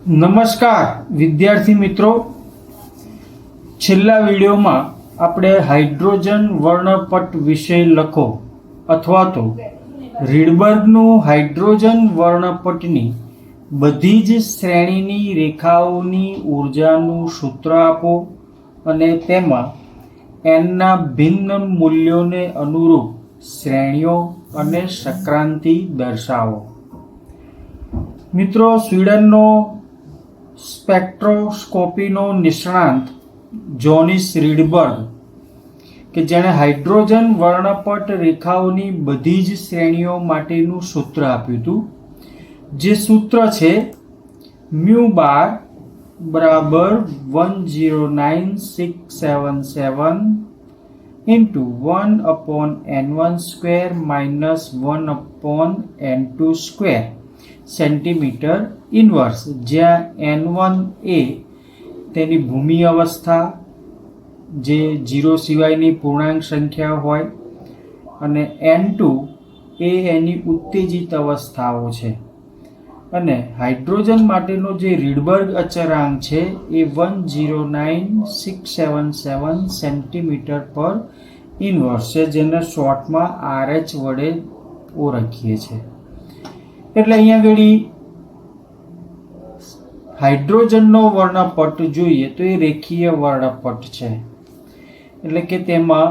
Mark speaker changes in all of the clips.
Speaker 1: નમસ્કાર વિદ્યાર્થી મિત્રો, છેલ્લા વિડીયોમાં આપણે હાઇડ્રોજન વર્ણપટ વિશે લખો અથવા તો રીડબર્ગનું હાઇડ્રોજન વર્ણપટની બધી જ શ્રેણીની રેખાઓની ઉર્જાનું સૂત્ર આપો અને તેમાં એનના ભિન્ન મૂલ્યોને અનુરૂપ શ્રેણીઓ અને સંક્રાંતિ દર્શાવો. મિત્રો, સ્વીડનનો સ્પેક્ટ્રોસ્કોપીનો નિષ્ણાંત જોનિસ રીડબર્ગ કે જેણે હાઇડ્રોજન વર્ણપટ રેખાઓની બધી જ શ્રેણીઓ માટેનું સૂત્ર આપ્યું હતું, જે સૂત્ર છે મ્યુ બાર બરાબર 109677 into 1/n1 square minus 1/n2 square centimetre inverse, જ્યાં n1 એ તેની ભૂમિ અવસ્થા જે 0 સિવાયની પૂર્ણાંક સંખ્યા હોય અને n2 એ એની ઉત્તેજિત અવસ્થાઓ છે અને હાઇડ્રોજન માટેનો જે રીડબર્ગ અચળાંક છે એ 109677 સેન્ટીમીટર પર ઇન્વર્સ છે, જેને શોર્ટમાં RH વડે ઓળખીએ છીએ. એટલે અહીંયા આગળ હાઇડ્રોજનનો વર્ણપટ જોઈએ તો એ રેખીય વર્ણપટ છે. એટલે કે તેમાં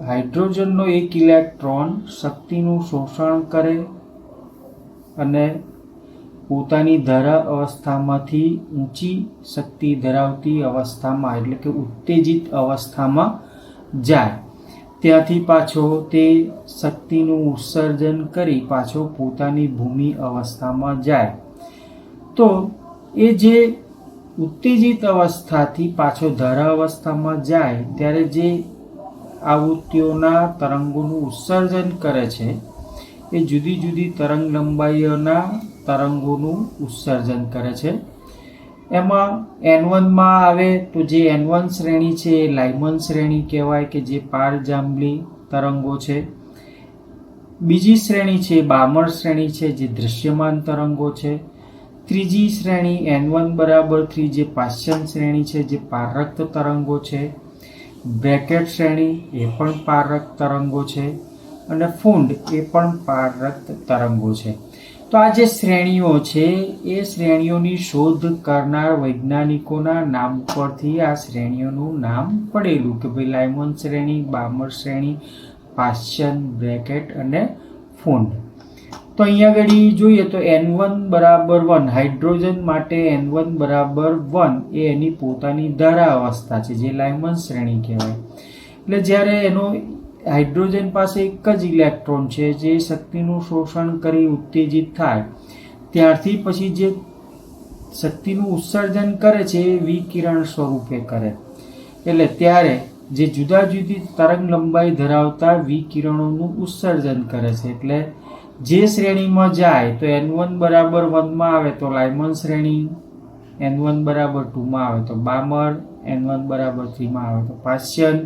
Speaker 1: હાઇડ્રોજનનો એક ઇલેક્ટ્રોન શક્તિનું શોષણ કરે અને પોતાની ધારા અવસ્થામાંથી ઊંચી શક્તિ ધરાવતી અવસ્થામાં એટલે કે ઉત્તેજિત અવસ્થામાં જાય, ત્યાંથી પાછો તે શક્તિનું ઉત્સર્જન કરી પાછો પોતાની ભૂમિ અવસ્થામાં જાય. તો એ જે ઉત્તેજિત અવસ્થાથી પાછો ધારા અવસ્થામાં જાય ત્યારે જે આવૃત્તિઓના તરંગોનું ઉત્સર્જન કરે છે એ જુદી જુદી તરંગ લંબાઈઓના તરંગોનું ઉત્સર્જન કરે છે. એમાં n1માં આવે તો જે n1 શ્રેણી છે એ લાઇમન શ્રેણી કહેવાય કે જે પારજાંબલી તરંગો છે. બીજી શ્રેણી છે બામર શ્રેણી છે જે દૃશ્યમાન તરંગો છે. ત્રીજી શ્રેણી n1 બરાબર 3 જે પાશ્ચન શ્રેણી છે જે પારરક્ત તરંગો છે. બ્રેકેટ શ્રેણી એ પણ પારરક્ત તરંગો છે અને ફૂંડ એ પણ પારરક્ત તરંગો છે. તો આ જે શ્રેણીઓ છે એ શ્રેણીઓની શોધ કરનાર વૈજ્ઞાનિકોના નામ પરથી આ શ્રેણીઓનું નામ પડેલું કે ભાઈ લાઇમન શ્રેણી, બામર શ્રેણી, પાશ્ચન, બ્રેકેટ અને ફૂંડ. તો અહીંયા આગળ જોઈએ તો n1 બરાબર 1 હાઇડ્રોજન માટે n1 બરાબર 1 એ એની પોતાની ધારા અવસ્થા છે જે લાઇમન શ્રેણી કહેવાય. એટલે જ્યારે એનો હાઇડ્રોજન પાસે એક જ ઇલેક્ટ્રોન છે જે શક્તિનું શોષણ કરી ઉત્તેજિત થાય ત્યારથી પછી જે શક્તિનું ઉત્સર્જન કરે છે એ વિકિરણ સ્વરૂપે કરે. એટલે ત્યારે જે જુદા જુદી તરંગ લંબાઈ ધરાવતા વિકિરણોનું ઉત્સર્જન કરે છે. એટલે જે શ્રેણીમાં જાય તો n1 બરાબર 1માં આવે તો લાઇમન શ્રેણી, n1 બરાબર 2માં આવે તો બામર, n1 બરાબર 3માં આવે તો પાશ્ચન,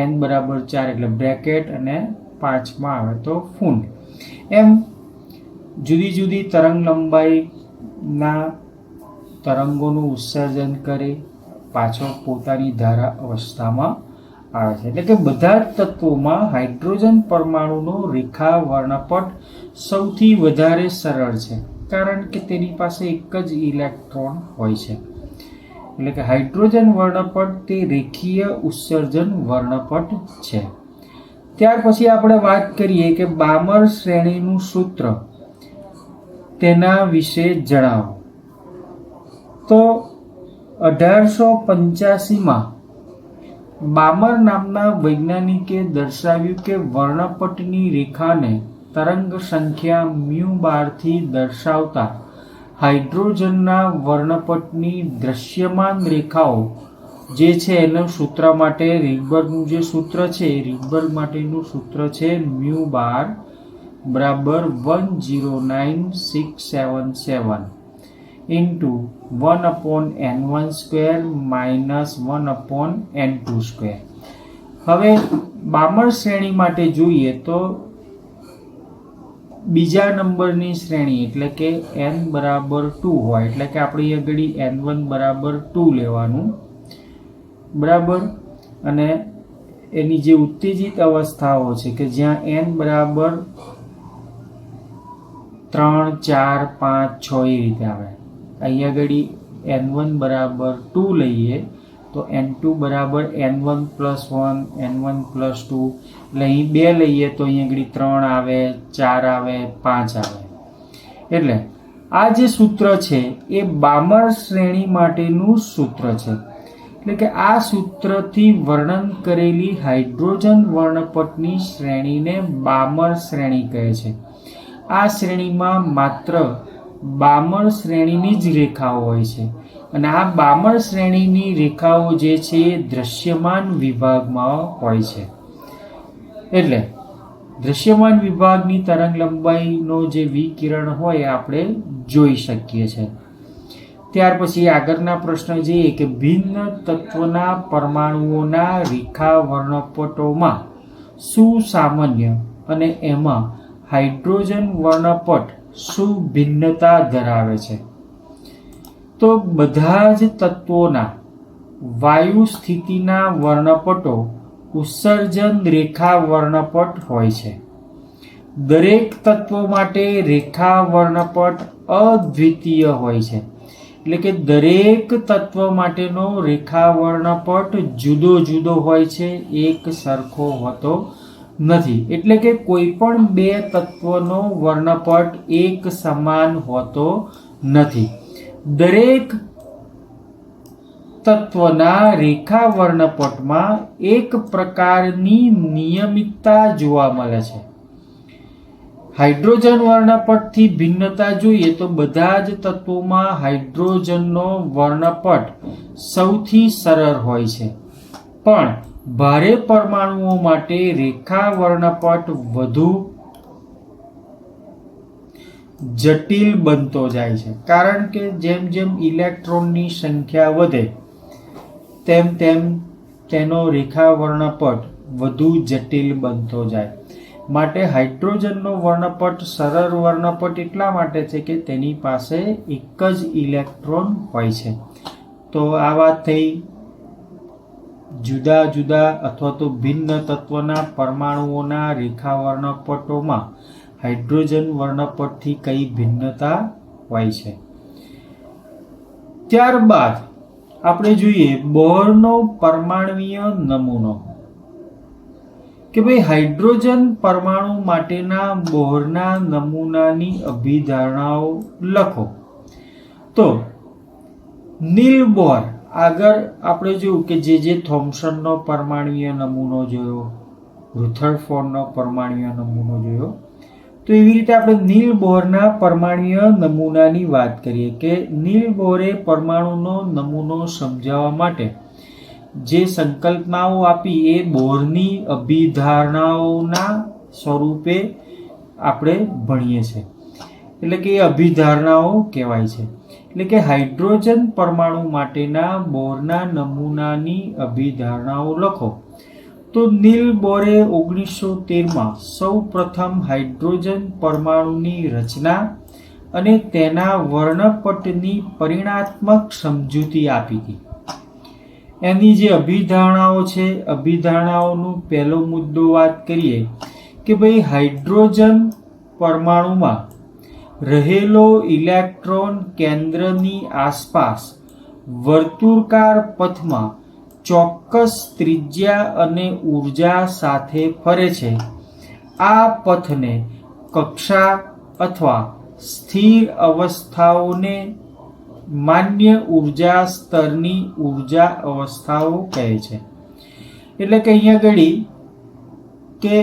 Speaker 1: n બરાબર 4 એટલે બ્રેકેટ અને 5માં આવે તો ફૂંડ. એમ જુદી જુદી તરંગ લંબાઈના તરંગોનું ઉત્સર્જન કરી પાછો પોતાની ધારા અવસ્થામાં આવે છે. એટલે કે બધા જ તત્વોમાં હાઇડ્રોજન પરમાણુનો રેખા વર્ણપટ સૌથી વધારે સરળ છે, કારણ કે તેની પાસે એક જ ઇલેક્ટ્રોન હોય છે. એટલે કે હાઇડ્રોજન વર્ણપટ તે રેખીય ઉત્સર્જન વર્ણપટ છે. ત્યાર પછી આપણે વાત કરીએ કે બામર શ્રેણીનું સૂત્ર, તેના વિશે જણાવો. તો 1885માં બામર નામના વૈજ્ઞાનિકે દર્શાવ્યું કે વર્ણપટની રેખાને તરંગ સંખ્યા મ્યુ બારથી દર્શાવતા હાઇડ્રોજનના વર્ણપટની દૃશ્યમાન રેખાઓ જે છે એનું સૂત્ર માટે રીડબર્ગનું જે સૂત્ર છે રીડબર્ગ માટેનું સૂત્ર છે મ્યુ બાર બરાબર 109677 into 1/n1 square minus 1/n2 square. હવે બામર શ્રેણી માટે જોઈએ તો બીજા નંબરની શ્રેણી એટલે કે n બરાબર 2 હોય એટલે કે આપણે આગળ n1 બરાબર 2 લેવાનું, બરાબર. અને એની જે ઉત્તેજિત અવસ્થાઓ છે કે જ્યાં n બરાબર 3, 4, 5, 6 એ રીતે આવે. અહીંયા આગળ n1 બરાબર 2 લઈએ તો n2 બરાબર n1 + 1, n1 + 2, એટલે અહીં 2 લઈએ તો અહીંયા આગળ 3 આવે, 4 આવે, 5 આવે. એટલે આ જે સૂત્ર છે એ બામર શ્રેણી માટેનું સૂત્ર છે. એટલે કે આ સૂત્રથી વર્ણન કરેલી હાઇડ્રોજન વર્ણપટની શ્રેણીને બામર શ્રેણી કહે છે. આ શ્રેણીમાં માત્ર બામર શ્રેણીની જ રેખાઓ હોય છે અને આ બામર શ્રેણીની રેખાઓ જે છે એ દૃશ્યમાન વિભાગમાં હોય છે. એટલે દૃશ્યમાન વિભાગની તરંગ લંબાઈનો જે વિકિરણ હોય આપણે જોઈ શકીએ છીએ. ત્યાર પછી આગળના પ્રશ્ન જોઈએ કે ભિન્ન તત્વના પરમાણુઓના રેખા વર્ણપટોમાં શું સામાન્ય અને એમાં હાઇડ્રોજન વર્ણપટ શું ભિન્નતા ધરાવે છે? તો બધા જ તત્વોના વાયુ સ્થિતિના વર્ણપટો ઉત્સર્જન રેખા વર્ણપટ હોય છે. દરેક તત્વો માટે રેખા વર્ણપટ અદ્વિતીય હોય છે. એટલે કે દરેક તત્વ માટેનો રેખા વર્ણપટ જુદો જુદો હોય છે, એક સરખો હોતો નથી. એટલે કે કોઈ પણ બે તત્વનો વર્ણપટ એક સમાન હોતો નથી. દરેક તત્વના રેખા વર્ણપટમાં એક પ્રકારની નિયમિતતા જોવા મળે છે. હાઇડ્રોજન વર્ણપટથી ભિન્નતા જોઈએ તો બધા જ તત્વોમાં હાઇડ્રોજનનો વર્ણપટ સૌથી સરળ હોય છે, પણ ભારે પરમાણુઓ માટે રેખા વર્ણપટ વધુ જટિલ બનતો જાય છે. કારણ કે જેમ જેમ ઇલેક્ટ્રોનની સંખ્યા વધે તેમ તેમ તેનો રેખા વર્ણપટ વધુ જટિલ બનતો જાય. માટે હાઇડ્રોજનનો વર્ણપટ સરળ વર્ણપટ એટલા માટે છે કે તેની પાસે એક જ ઇલેક્ટ્રોન હોય છે. તો આ વાત થઈ જુદા જુદા અથવા તો ભિન્ન તત્વના પરમાણુઓના રેખા વર્ણપટોમાં હાઇડ્રોજન વર્ણપટથી કઈ ભિન્નતા હોય છે. ત્યારબાદ આપણે જોઈએ બોહરનો પરમાણ્વીય નમૂનો કે ભાઈ હાઇડ્રોજન પરમાણુ માટેના બોહરના નમૂનાની અભિધારણાઓ લખો. તો નીલ બોહર આગળ આપણે જોયું કે જે થોમ્સનનો પરમાણ્વીય નમૂનો જોયો, રુથરફોર્ડનો પરમાણ્વીય નમૂનો જોયો, તો એવી રીતે આપણે નીલ બોહરના પરમાણ્વીય નમૂનાની વાત કરીએ કે નીલ બોહરે પરમાણુનો નમૂનો સમજાવવા માટે જે સંકલ્પનાઓ આપી એ બોહરની અભિધારણાઓના સ્વરૂપે આપણે ભણીએ છીએ. એટલે કે એ અભિધારણાઓ કહેવાય છે. એટલે કે હાઇડ્રોજન પરમાણુ માટેના બોહરના નમૂનાની અભિધારણાઓ લખો. તો નીલ બોહરે 1913માં સૌ પ્રથમ હાઇડ્રોજન પરમાણુની રચના અને તેના વર્ણપટની પરિણાત્મક સમજૂતી આપી હતી. એની જે અભિધારણાઓ છે, અભિધારણાઓનો પહેલો મુદ્દો વાત કરીએ કે ભાઈ હાઇડ્રોજન પરમાણુમાં રહેલો ઇલેક્ટ્રોન કેન્દ્રની આસપાસ વર્તુળાકાર પથમાં ચોક્કસ ત્રિજ્યા અને ઊર્જા સાથે ફરે છે. આ પથને કક્ષા અથવા સ્થિર અવસ્થાઓને માન્ય ઊર્જા સ્તરની ઊર્જા અવસ્થાઓ કહે છે. એટલે કે અહીંયા ઘડી કે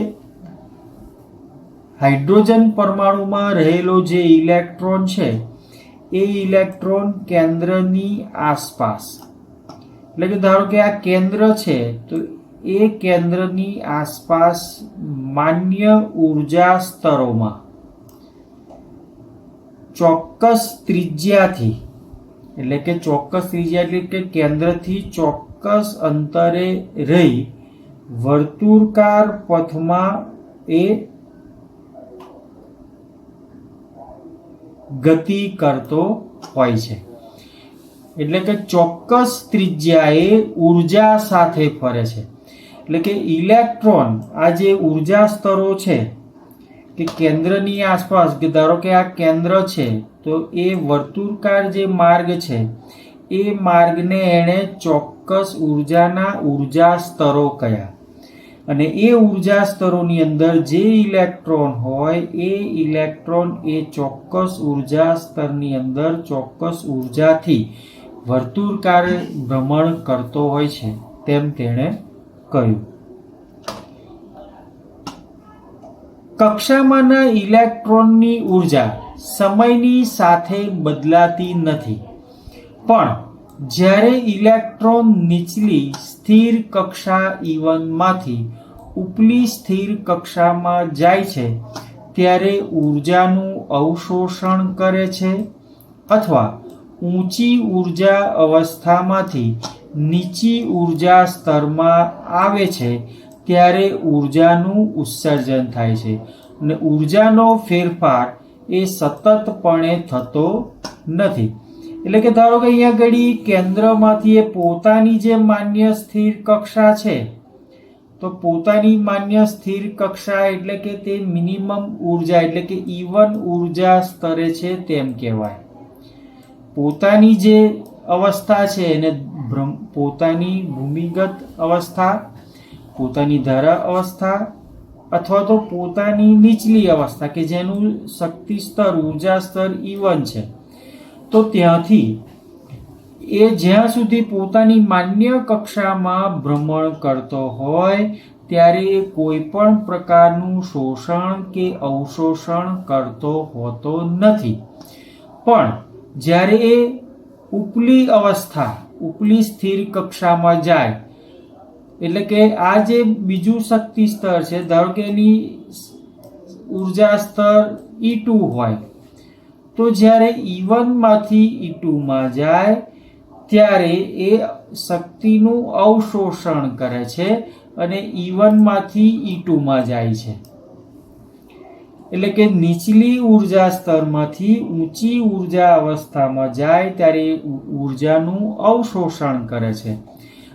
Speaker 1: હાઇડ્રોજન પરમાણુમાં રહેલો જે ઇલેક્ટ્રોન છે એ ઇલેક્ટ્રોન કેન્દ્રની આસપાસ, એટલે કે ધારો કે આ કેન્દ્ર છે તો એ કેન્દ્રની આસપાસ માન્ય ઊર્જા સ્તરોમાં ચોક્કસ ત્રિજ્યાથી, એટલે કે ચોક્કસ ત્રિજ્યા એટલે કે કેન્દ્રથી ચોક્કસ અંતરે રહી વર્તુળાકાર પથમાં એ ગતિ કરતો હોય છે. એટલે કે ચોક્કસ ત્રિજ્યાએ ઉર્જા સાથે ફરે છે. એટલે કે ઇલેક્ટ્રોન આ જે ઉર્જા સ્તરો છે કે કેન્દ્રની આસપાસ, કે ધારો કે આ કેન્દ્ર છે તો એ વર્તુળાકાર જે માર્ગ છે એ માર્ગને એણે ચોક્કસ ઉર્જાના ઉર્જા સ્તરો કહ્યા, અને એ ઉર્જા સ્તરોની અંદર જે ઇલેક્ટ્રોન હોય એ ઇલેક્ટ્રોન એ ચોક્કસ ઉર્જા સ્તરની અંદર ચોક્કસ ઉર્જાથી વર્તુળાકાર ભ્રમણ કરતો હોય છે તેમ તેણે કહ્યું. કક્ષામાંના ઇલેક્ટ્રોનની ઉર્જા સમયની સાથે બદલાતી નથી, પણ જ્યારે ઇલેક્ટ્રોન નીચલી સ્થિર કક્ષા E1 માંથી ઉપલી સ્થિર કક્ષામાં જાય છે ત્યારે ઉર્જાનું અવશોષણ કરે છે, અથવા ઊંચી ઉર્જા અવસ્થામાંથી નીચી ઉર્જા સ્તરમાં આવે છે ત્યારે ઉર્જાનું ઉત્સર્જન થાય છે, અને ઉર્જાનો ફેરફાર એ સતતપણે થતો નથી. એટલે કે ધારો કે અહીંયા ઘડી કેન્દ્રમાંથી એ પોતાની જે માન્ય સ્થિર કક્ષા છે, તો પોતાની માન્ય સ્થિર કક્ષા એટલે કે તે મિનિમમ ઉર્જા એટલે કે E1 ઉર્જા સ્તરે છે તેમ કહેવાય. પોતાની જે અવસ્થા છે એને પોતાની ભૂમિગત અવસ્થા, પોતાની ધારા અવસ્થા અથવા તો પોતાની નીચલી અવસ્થા કે જેનું શક્તિ સ્તર ઉર્જા સ્તર E1 છે, તો ત્યાંથી એ જ્યાં સુધી પોતાની માન્ય કક્ષામાં ભ્રમણ કરતો હોય ત્યારે કોઈ પણ પ્રકારનું શોષણ કે અવશોષણ કરતો હોતો નથી. પણ જ્યારે એ ઉપલી અવસ્થા ઉપલી સ્થિર કક્ષામાં જાય, એટલે કે આ જે બીજું શક્તિ સ્તર છે, ધારો કે એની ઉર્જા સ્તર E2 હોય, તો જ્યારે E1 માંથી E2 માં જાય ત્યારે એ શક્તિનું અવશોષણ કરે છે અને E1 માંથી E2 માં જાય છે. એટલે કે નીચલી ઉર્જા સ્તરમાંથી ઊંચી ઉર્જા અવસ્થામાં જાય ત્યારે ઉર્જાનું અવશોષણ કરે છે,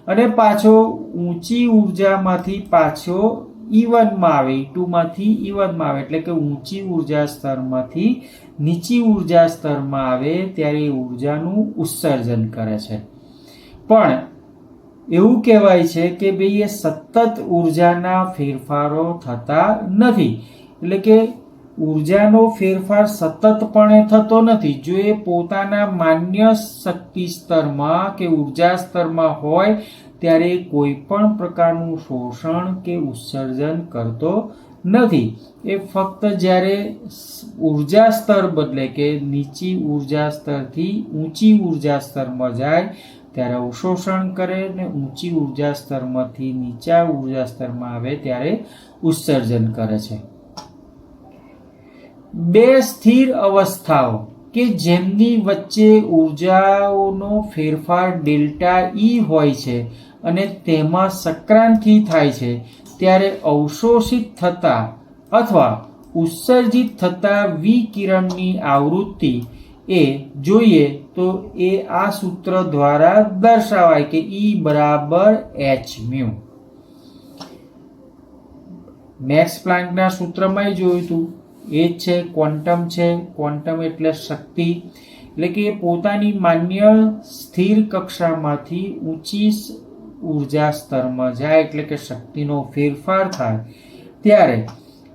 Speaker 1: અને પાછો ઊંચી ઉર્જામાંથી પાછો E1 માં આવે, E2 માંથી E1 માં આવે, એટલે કે ઊંચી ઉર્જા સ્તરમાંથી નીચી ઉર્જા સ્તરમાં આવે ત્યારે ઉર્જાનું ઉત્સર્જન કરે છે. પણ એવું કહેવાય છે કે ભાઈ એ સતત ઉર્જાના ફેરફારો થતા નથી. એટલે કે ઉર્જાનો ફેરફાર સતતપણે થતો નથી. જો એ પોતાના માન્ય શક્તિ સ્તરમાં કે ઉર્જા સ્તરમાં હોય ત્યારે કોઈ પણ પ્રકારનું શોષણ કે ઉત્સર્જન કરતો નથી. એ ફક્ત જ્યારે ઉર્જા સ્તર બદલે કે નીચી ઉર્જા સ્તરથી ઊંચી ઉર્જા સ્તરમાં જાય ત્યારે અવશોષણ કરે, ને ઊંચી ઉર્જા સ્તરમાંથી નીચા ઉર્જા સ્તરમાં આવે ત્યારે ઉત્સર્જન કરે છે. બે સ્થિર અવસ્થાઓ કે જેમની વચ્ચે ઉર્જાઓનો ફેરફાર ડેલ્ટા E હોય છે અને તેમાં સંક્રાંતિ થાય છે ત્યારે અવશોષિત થતા અથવા ઉત્સર્જિત થતા વિકિરણની આવૃત્તિ એ જોઈએ તો એ આ સૂત્ર દ્વારા દર્શાવાય કે E બરાબર hν. મેક્સ પ્લાન્કના સૂત્રમાં જોયું હતું એ જ છે, ક્વોન્ટમ છે. ક્વોન્ટમ એટલે શક્તિ, એટલે કે પોતાની માન્ય સ્થિર કક્ષામાંથી ઊંચી ઉર્જા સ્તરમાં જાય એટલે કે શક્તિનો ફેરફાર થાય ત્યારે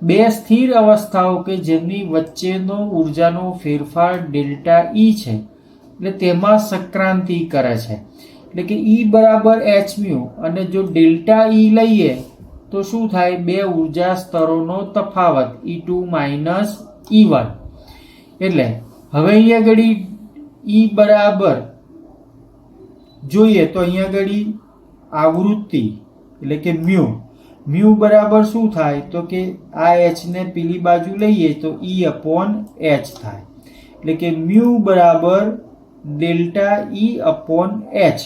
Speaker 1: બે સ્થિર અવસ્થાઓ કે જેમની વચ્ચેનો ઉર્જાનો ફેરફાર ડેલ્ટા E છે એટલે તેમાં સંક્રાંતિ કરે છે. એટલે કે E બરાબર hν, અને જો ડેલ્ટા E લઈએ તો શું થાય? બે ઉર્જા સ્તરોનો તફાવત E2 માઇનસ E1. એટલે હવે અહીંયા ઘડી E બરાબર જોઈએ તો અહીંયા ઘડી આવૃત્તિ એટલે કે μ બરાબર શું થાય? તો કે આ h ને પેલી બાજુ લઈએ તો E/h થાય. એટલે કે μ બરાબર ડેલ્ટા E/h,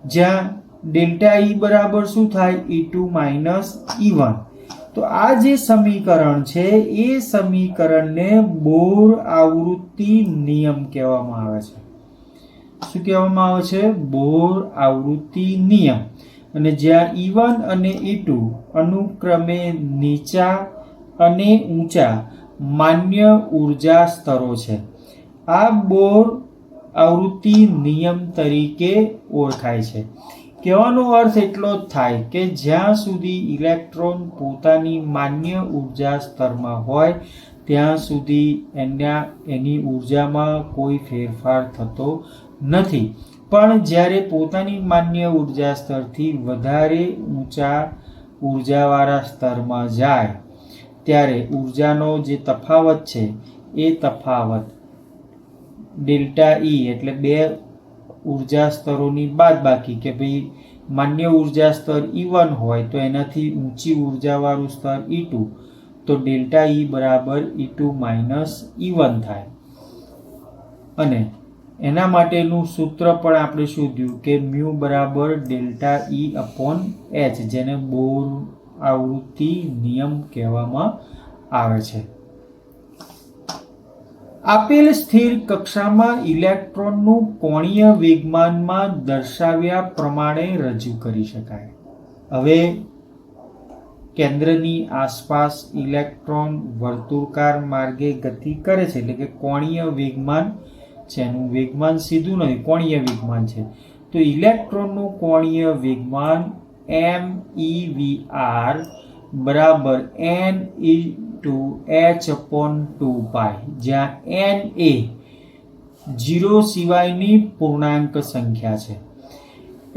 Speaker 1: જ્યાં ડેલ્ટા E બરાબર શું થાય? E2 minus E1. તો આ જે સમીકરણ છે એ સમીકરણને બોર આવૃત્તિ નિયમ કહેવામાં આવે છે. શું કહેવામાં આવે છે? બોર આવૃત્તિ નિયમ. અને જ્યાં E1 અને E2 અનુક્રમે નીચા અને ઊંચા માન્ય ઉર્જા સ્તરો છે. આ બોર આવૃત્તિ નિયમ તરીકે ઓળખાય છે. કહેવાનો અર્થ એટલો જ થાય કે જ્યાં સુધી ઇલેક્ટ્રોન પોતાની માન્ય ઉર્જા સ્તરમાં હોય ત્યાં સુધી એની ઉર્જામાં કોઈ ફેરફાર થતો નથી. પણ જ્યારે પોતાની માન્ય ઉર્જા સ્તરથી વધારે ઊંચા ઉર્જાવાળા સ્તરમાં જાય ત્યારે ઉર્જાનો જે તફાવત છે એ તફાવત ડેલ્ટા E એટલે બે ઉર્જા સ્તરોની બાદબાકી, કે ભાઈ માન્ય ઉર્જા સ્તર E1 હોય તો એનાથી ઊંચી ઉર્જાવાળું સ્તર E2, તો ડેલ્ટા E બરાબર E2 માઇનસ E1 થાય. અને એના માટેનું સૂત્ર પણ આપણે શોધ્યું કે મ્યુ બરાબર ડેલ્ટા E અપોન H, જેને બોર આવૃત્તિ નિયમ કહેવામાં આવે છે. આપેલ સ્થિર કક્ષામાં ઇલેક્ટ્રોનનું કોણીય વેગમાનમાં દર્શાવ્યા પ્રમાણે રજૂ કરી શકાય. હવે કેન્દ્રની આસપાસ ઇલેક્ટ્રોન વર્તુળાકાર માર્ગે ગતિ કરે છે, એટલે કે કોણીય વેગમાન છે. એનું વેગમાન સીધું નથી, કોણીય વેગમાન છે. તો ઇલેક્ટ્રોનનું કોણીય વેગમાન MEVR બરાબર n ઇન્ટુ h અપોન 2π, જ્યાં n એ 0 સિવાયની પૂર્ણાંક સંખ્યા છે.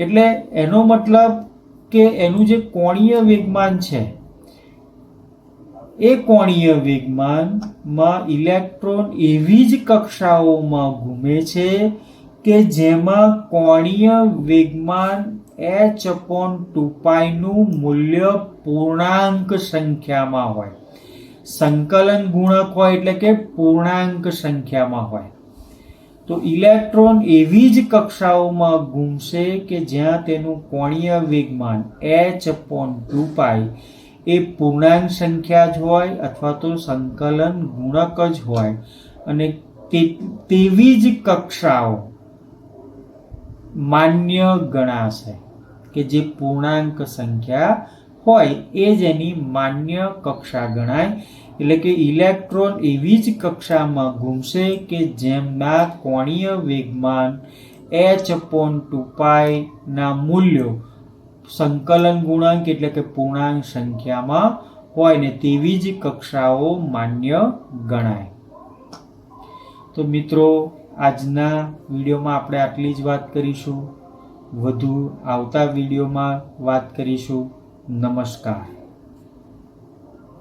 Speaker 1: એટલે એનો મતલબ કે એનું જે કોણીય વેગમાન છે એ કોણીય વેગમાનમાં ઇલેક્ટ્રોન એવી જ કક્ષાઓમાં ઘૂમે છે કે જેમાં કોણીય વેગમાન h અપોન 2π નું મૂલ્ય પૂર્ણાંક સંખ્યામાં હોય. સંકલન ગુણક હોય એટલે કે પૂર્ણાંક સંખ્યામાં હોય. તો ઇલેક્ટ્રોન એવી જ કક્ષાઓમાં ઘૂમશે કે જ્યાં તેનું કોણીય વેગમાન h અપોન 2π એ પૂર્ણાંક સંખ્યા જ હોય અથવા તો સંકલન ગુણક જ હોય. અને તેવી જ કક્ષાઓ માન્ય ગણાશે, કે જે પૂર્ણાંક સંખ્યા હોય એ જ એની માન્ય કક્ષા ગણાય. એટલે કે ઇલેક્ટ્રોન એવી જ કક્ષામાં ઘૂમશે કે જેમના કોણીય વેગમાન h અપોન 2π ના મૂલ્યો સંકલન ગુણાંક એટલે કે પૂર્ણાંક સંખ્યામાં હોય ને તેવી જ કક્ષાઓ માન્ય ગણાય. તો મિત્રો, આજના વિડીયોમાં આપણે આટલી જ વાત કરીશું. વધુ આવતા વિડીયોમાં વાત કરીશું. નમસ્કાર.